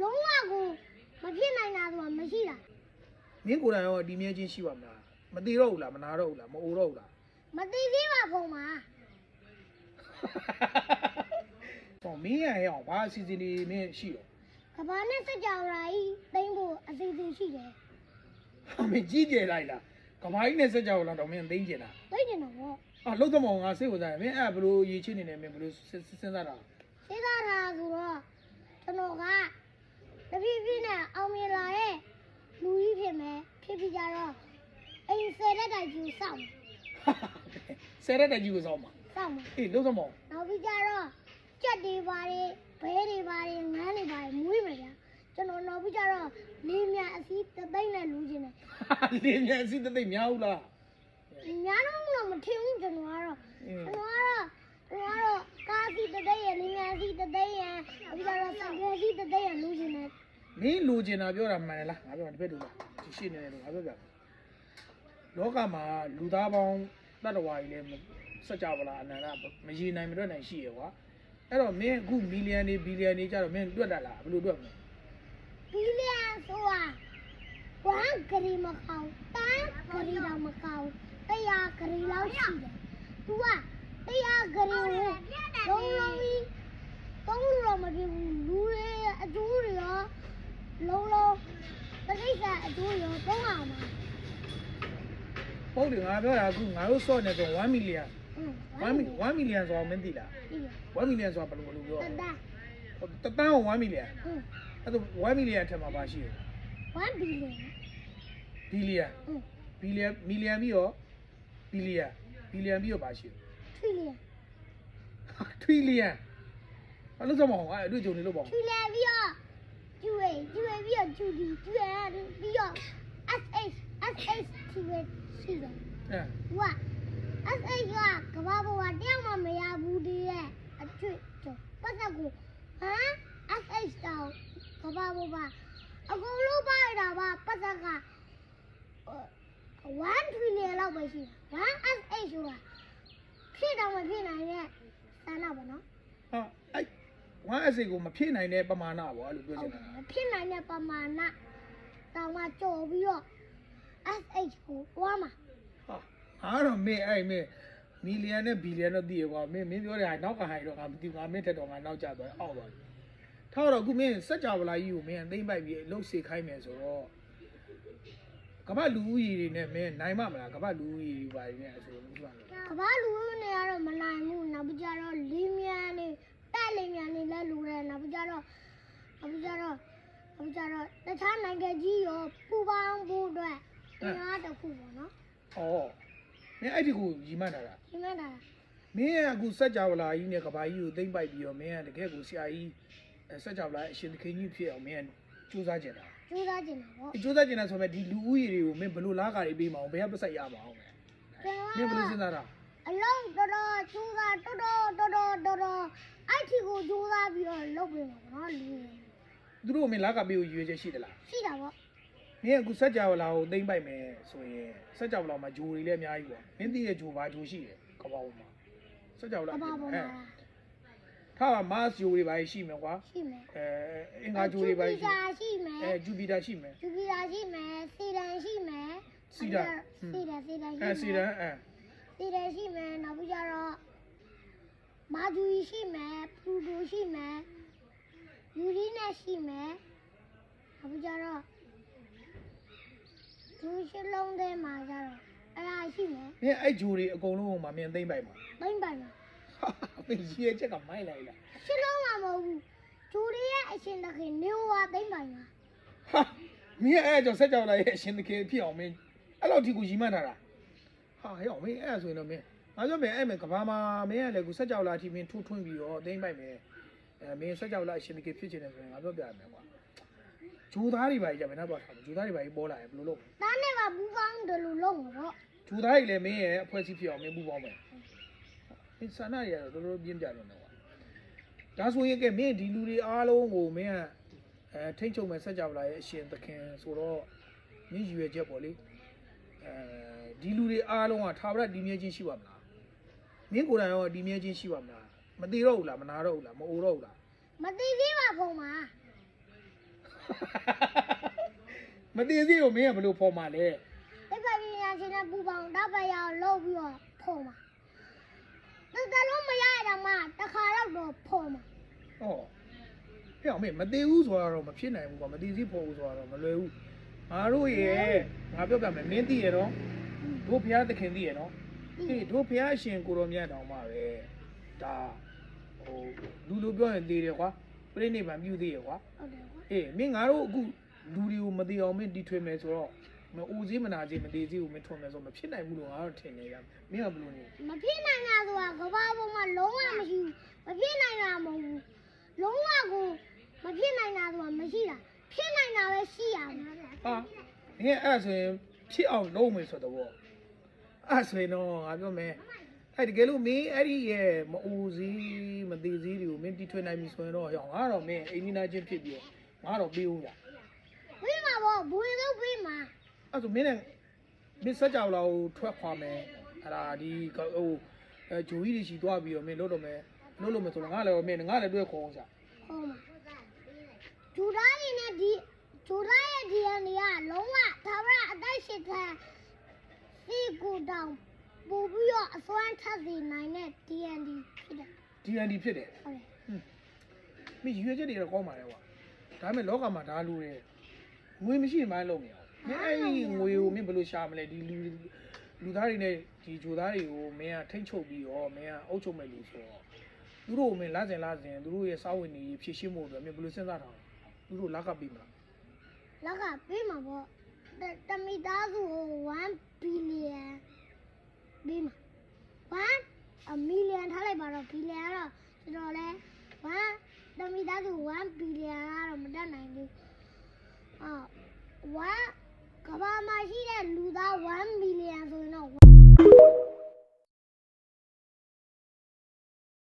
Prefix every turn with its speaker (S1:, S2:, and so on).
S1: လုံးဝကိုမဖြစ်နိုင်တာဆိုတာမရှိတာ
S2: မင်းကိုယ်တိုင်ရောဒီမြဲချင်းရှိပါမလားမသေးတော့ဘူးလားမနာတော့ဘူးလားမအိုတော့ဘူးလား
S1: မသိသေးပါဘုံမှာ
S2: ဟောမင်းရအောင်ဘာအစီအစဉ်လေးမင်းရှိတော့
S1: ကဘာနဲ့စကြဝဠာကြီးသိမ့်ဖို့အစီအစဉ်ရှိတယ်
S2: မင်းကြီးကျယ်လိုက်လားကဘာကြီးနဲ့စက်ကြောလာတော့မင်းသိမ့်ကျင်တာ
S1: သိတယ်နော်ဗော
S2: အော်လုံးသမောင်ငါစိတ်ဝင်စားတယ်မင်းအဲ့ဘလို့ရေချင်းနေနေမင်းဘလို့စဉ်းစားတာ
S1: သိတာတာဆိုတော့ကျွန်တော်ကတပြည့်ပြည့်နဲ့အောင်မြင်လာတဲ့လူကြီးဖြစ်မယ်ဖြစ်ပြီးကြတော့အိမ်ဆယ်တဲ့တိုင်ကြီးစောင့်
S2: ဆယ်ရက်တကြီးကိုစောင်းမှာ
S1: စောင့်မှာ
S2: အေးလုံးသမောင်
S1: နောက်ပြီးကြတော့ကြက်တွေပါတယ်ဘဲတွေပါတယ်ငန်းတွေပါတယ်မွေးမယ်ဗျာကျွန်တော်နောက်ပြီးကြတော့လေးမြအစီတသိမ့်နဲ့လူချင်းတယ်
S2: လင်းမြန်စီတသိမ့်များဘူးလား
S1: များတော့မထင်ဘူးကျွန်တော်ကတော့ကားစီတသိမ့်ရလေးမြအစီတသိမ့်ရနောက်ပြီးကြတော့စံကစီတသိမ့်ရလူချင်းတယ်
S2: မင်းလိုချင်တာပြောတာမှန်လားငါပြောတာဒီဘက်တူလားဒီရှိနေတယ်လို့ငါပြောပြလောကမှာလူသားပေါင်းတတ္တဝါကြီးလည်းစက်ကြပါလားအနန္တမရေနိုင်မတွက်နိုင်ရှိရကွာအဲ့တော့မင်းအခုမီလီယံတွေဘီလီယံတွေကြတော့မင်းတွက်တတ်လားဘယ်လိုတွက်မလဲ
S1: ဘီလီယံဆိုတာဝမ်ဂရီမကောင်းတန်းဂရီတော့မကောင်း100ဂရီလောက်ရှိတယ်သူက100ဂရီကိုလုံးလုံးပြီးသုံးလို့တော့မဖြစ်ဘူးလူတွေအကျိုးတွေရောလုံးလုံးတကိစ္စအကျိုးရောသုံးအောင်ပါ
S2: ဟုတ်တယ်ငါပြောတာအခုငါတို့စော့နေတော့1 million 1 million ဆိုတော့မင်းသိလား1 million ဆိုတာဘယ်လိုပြော
S1: တတ
S2: တတန်းကို1 million
S1: ဟုတ်
S2: အဲ့ဒါ1 million ထက်မှာပါရှိတယ်
S1: 1 billion
S2: ဘီလီယံ
S1: ဟုတ်
S2: ဘီလီယံမီလီယံပြီးတော့ဘီလီယံပြီးတော့ပါရှိတယ်
S1: trillion
S2: ထရီလီယံအဲ့လိုစမောင်းအဲ့အတွေ့အကြုံတွေလို့ပေါ့
S1: trillion ပြီးတော့ကျွေပြီးတော့ကျူဒီကျွေပြီးတော့ sh ရှိတယ်ရှိတယ်
S2: အဲ
S1: ။ဝါ SH ကကဘာပေါ်ကတယောက်မှမရဘူးတည်းရဲ့အကျွတ်ကျော်ပတ်သက်ကိုဟမ် SH တောင်ကဘာပေါ်ပါအကုန်လုံးပါရတာပါပတ်သက်က1 trillion လောက်ပဲရှိတာ1 SH ဆိုတာဖြစ်တော့မဖြစ်နိုင်တဲ့စမ်းတော့ဗောနော်
S2: ဟာအဲ့1 essay ကိုမဖြည့်နိုင်တဲ့ပမာဏပေါ့အဲ့လိုပြောချင်တာ
S1: မဖြစ်နိုင်တဲ့ပမာဏတောင်မှကြော်ပြီးတော့ SH ကိုတွားမှာ
S2: ဟာအားတော့မင်းအဲ့မင်းမီလီယံနဲ့ဘီလီယံတော့သိရကွာမင်းပြောတဲ့ဟာနောက်ကဟိုင်တော့ငါမသိဘူးငါမင်းထက်တော့ငါနောက်ကျသွားအောက်သွားပြီထားတော့အခုမင်းစက်ကြဝဠာကြီးကိုမင်းအသိမ့်ပိုက်ပြီးလှုပ်စေခိုင်းမယ်ဆိုတော့ကမ္ဘာလူဦးရေတွေနဲ့မင်းနိုင်မလားကမ္ဘာလူဦးရေတွေပါနေအဆိုလို့ပြောတယ်
S1: ကဘာလူနေရတော့မနိုင်ဘူးနောက်ပြီးကြတော့လေးမြန်နေတက်လေးမြန်နေလဲလူရဲနောက်ပြီးကြတော့တခြားနိုင်ငံကြီးရောပူပေါင်းဖို့အတွက်တရားတစ်ခုပေါ့နော်
S2: ဩမင်းအဲ့ဒီကိုရီမှန်းတာလား
S1: ဒီမဲ့တာ
S2: မင်းရဲ့အခုစက်ကြဝဠာကြီးနဲ့ကဘာကြီးကိုသိမ့်ပိုက်ပြီးတော့မင်းကတကယ်ကိုဆရာကြီးစက်ကြဝဠာအရှင်သခင်ကြီးဖြစ်အောင်မင်းကစူးစမ်းကြတာ
S1: ကျိုးစားကျင်တာပေါ့
S2: စူးစမ်းကြတာဆိုပေမဲ့ဒီလူဦးရေတွေကိုမင်းဘယ်လိုလားကာတွေပေးမအောင်ဘယ်ကပတ်ဆက်ရမအောင်လဲမင်းဘယ်လိုစဉ်းစားတာ
S1: အလုံးတော်တော်ကျိုးစားတော်အဲ့ဒီကိုကျိုးစားပြီးတော့လုပ်ပေးမှာပေါ့နော်လူတွေ
S2: သူတို့ကမင်းလားကာပေးကိုရွေးချက်ရှိသလား
S1: ရှိတာပေါ့
S2: မင်းအခုစက်ကြဝဠာကိုသိမ့်ပိုက်မယ်ဆိုရင်စက်ကြဝဠာမှာဂျိုတွေလည်းအများကြီးပေါ့မင်းသိတဲ့ဂျိုဘာဂျိုရှိတယ်ကဘာပေါ်မှာစက်ကြဝဠာ
S1: ကဘာပေါ်မှာ
S2: ထားပါမတ်ဂျိုတွေပါရှိမယ်ကွာ
S1: ရှိမယ်
S2: အင်္ဂါဂျိုတွေပါရှိ
S1: ရှိမယ်
S2: ဂျူပီတာရှိမယ်
S1: ဂျူပီတာရှိမယ်စီဒန်ရှိမယ်
S2: စီဒန်
S1: ရှိမယ်
S2: စီဒန်
S1: စီဒန်ရှိမယ်နောက်ပြီးကြတော့မာဂျူရီရှိမယ်ပလူတိုရှိမယ်ယူရီနက်ရှိမယ်နောက်ပြီးကြတော့သူရှိလုံးထဲမှာကြတော့အဲ့ဒါရှိမယ်
S2: မင်းအဲ့ဂျိုတွေအကုန်လုံးမှာမင်းသိမ့်ပိုက်မှာ
S1: သိမ့်ပိုင်မှာ
S2: မင်းရေချက်ကမိုက်လိုက်လား
S1: ရှိလုံးမှာမဟုတ်ဘူးဂျူရီရဲ့အရှင်သခင်နေဝါသိမ့်ပိုင်မှာ
S2: ဟာမင်းအဲ့ကြောင့်စက်ကြဝဠာရဲ့အရှင်သခင်ဖြစ်အောင်မင်းအဲ့လောက်ထိကိုရီမှန်းထားတာဟာဟဲ့အောင်မင်းအဲ့ဆိုရင်တော့မင်းငါပြောမယ်အဲ့မယ်ကဘာမှာမင်းကလည်းကိုစက်ကြဝဠာထိမင်းထိုးထွင်းပြီးတော့သိမ့်ပိုက်မယ်မင်းစက်ကြဝဠာအရှင်သခင်ဖြစ်ချင်တယ်ဆိုရင်ငါပြောပြရမယ်ကွာဂျိုသားတွေပါကြီးကြမယ်နော်ပေါ့ဂျိုသားတွေပါကြီးပေါ်လာရင်ဘယ်လိုလုပ်
S1: တားနဲ့ပါဘူးကောင်းတယ်လို့လုံးမှာပေါ့
S2: ဂျိုသားတွေလည်းမင်းရဲ့အဖွဲ့အစည်းဖြစ်အောင်မင်းပူပေါင်းမယ်မင်းဆန္ဒတွေကတော့တော်တော်ပြင်းပြတယ်နော်ဒါဆိုရင်ကဲမင်းဒီလူတွေအားလုံးကိုမင်းကထိတ်ချုံမဲ့စက်ကြဝဠာရဲ့အရှင်သခင်ဆိုတော့မင်းရွယ်ချက်ပေါ့လေဒီလူတွေအားလုံးကထာဝရဒီမြဲချင်းရှိပါမလားမင်းကိုယ်တိုင်ရောဒီမြဲချင်းရှိပါမလားမသေးတော့ဘူးလားမနာတော့ဘူးလားမအိုတော့ဘူးလား
S1: မသိသေးပါဘုံမှာ
S2: မတည်သေးကိုမင်းကဘယ်လိုဖော်မှာလဲ
S1: သိပ္ပံပညာရှင်နဲ့ပူပေါင်းတော့ပဲရအောင်လုပ်ပြီးတော့ဖော်မှာတော်လုံးမရရတာမှတခါတော့ဖော်မှာ
S2: ဟောဖျောက်မင်းမတည်ဘူးဆိုတော့မဖြစ်နိုင်ဘူးကွာမတည်သေးဖော်ဘူးဆိုတော့မလွယ်ဘူးငါတို့ရဲ့ငါပြောပြမယ်မင်းတည်ရတော့တို့ဖျားသခင်တည်ရနော်အေးတို့ဖျားရှင်ကိုတော်မြတ်တောင်မှပဲဒါဟိုလူလိုပြောရင်တည်တယ်ကွာပြိဋိဘံပြုသေးရကွာ
S1: ဟုတ်တယ်ကွာ
S2: အေးမင်းငါတို့အခုလူတွေကိုမတည်အောင်မင်းတီထွေမယ်ဆိုတော့မအိုစည်းမနာကြီးမတည်သေးဘူးမင်းထွန်မယ်ဆိုမဖြစ်နိုင်ဘူးလို့ငါတို့ထင်နေရမင်းကဘယ်လိုနေ
S1: မဖြစ်နိုင်တာဆိုတာကဘာပေါ်မှာလုံးဝမရှိဘူးမဖြစ်နိုင်တာမဟုတ်ဘူးလုံးဝကိုမဖြစ်နိုင်တာဆိုတာမရှိတာဖြစ်နိုင်တာပဲရှိရမယ်
S2: ဟာမင်းအဲ့ဆိုရင်ဖြစ်အောင်လုပ်မယ်ဆိုတော့အဲ့ဆိုရင်တော့ငါပြောမယ်အဲ့တကယ်လို့မင်းအဲ့ဒီရဲ့မအိုစည်းမတည်စည်းတွေကိုမင်းတီထွေနိုင်ပြီဆိုရင်တော့ဟောငါတော့မင်းအိမ်နီးနားချင်းဖြစ်ပြီးငါတော့ပေးဦးရ
S1: ပြီးမှာပေါ့ဘွေလို့ပြီးမှာ
S2: အဲ့ဆိုမင်းနဲ့မင်းစက်ကြောင်လာကိုထွက်ခွာမယ်အဲ့ဒါဒီဟိုဂျိုကြီးတွေရှိသွားပြီးတော့မင်းလုပ်တော့မယ်လုပ်လို့မယ်ဆိုတော့ငါလည်းမင်းငါလည်းတွေ့ခေါ်အောင်စား
S1: ဟုတ်မှာဂျူဒါရင်းနဲ့ဒီဂျူဒါရဲ့ဒီအနေကလုံးဝဒါဝရအတိုက်ရှိတဲ့စီကူတောင်ပူပြီးတော့အစွမ်းထပ်စေနိုင်တဲ့ DND ဖြစ်တယ်
S2: DND ဖြစ်တယ်
S1: ဟုတ်တယ်
S2: မင်းရွေးချက်တွေတော့ကောင်းပါလေကွာဒါပေမဲ့လောကမှာဒါလူတွေငွေမရှိမှလုပ်နေအောင်မင်းအဲ့ဒီငွေကိုမင်းဘယ်လိုရှာမလဲဒီလူသားတွေနဲ့ဒီဂျိုသားတွေကိုမင်းကထိမ့်ချုပ်ပြီးတော့မင်းကအုပ်ချုပ်မယ်လို့ဆိုတော့သူတို့မင်းလာစဉ်သူတို့ရဲ့စာဝင်နေဖြည့်ရှင်းဖို့အတွက်မင်းဘယ်လိုစဉ်းစားထားလဲသူတို့လက်ကပြီးမလား
S1: လက်ကပြီးမှာပေါ့တမီသားစုကို1 billion ပြီးမှာ1 million ထားလိုက်ပါတော့ billion ကတော့တော်တော်လဲ1တမီသားစု1 billion ကတော့မတတ်နိုင်ဘူး1ကဘာမှာရှိတဲ့လူသား1 million ဆိုရင်တော့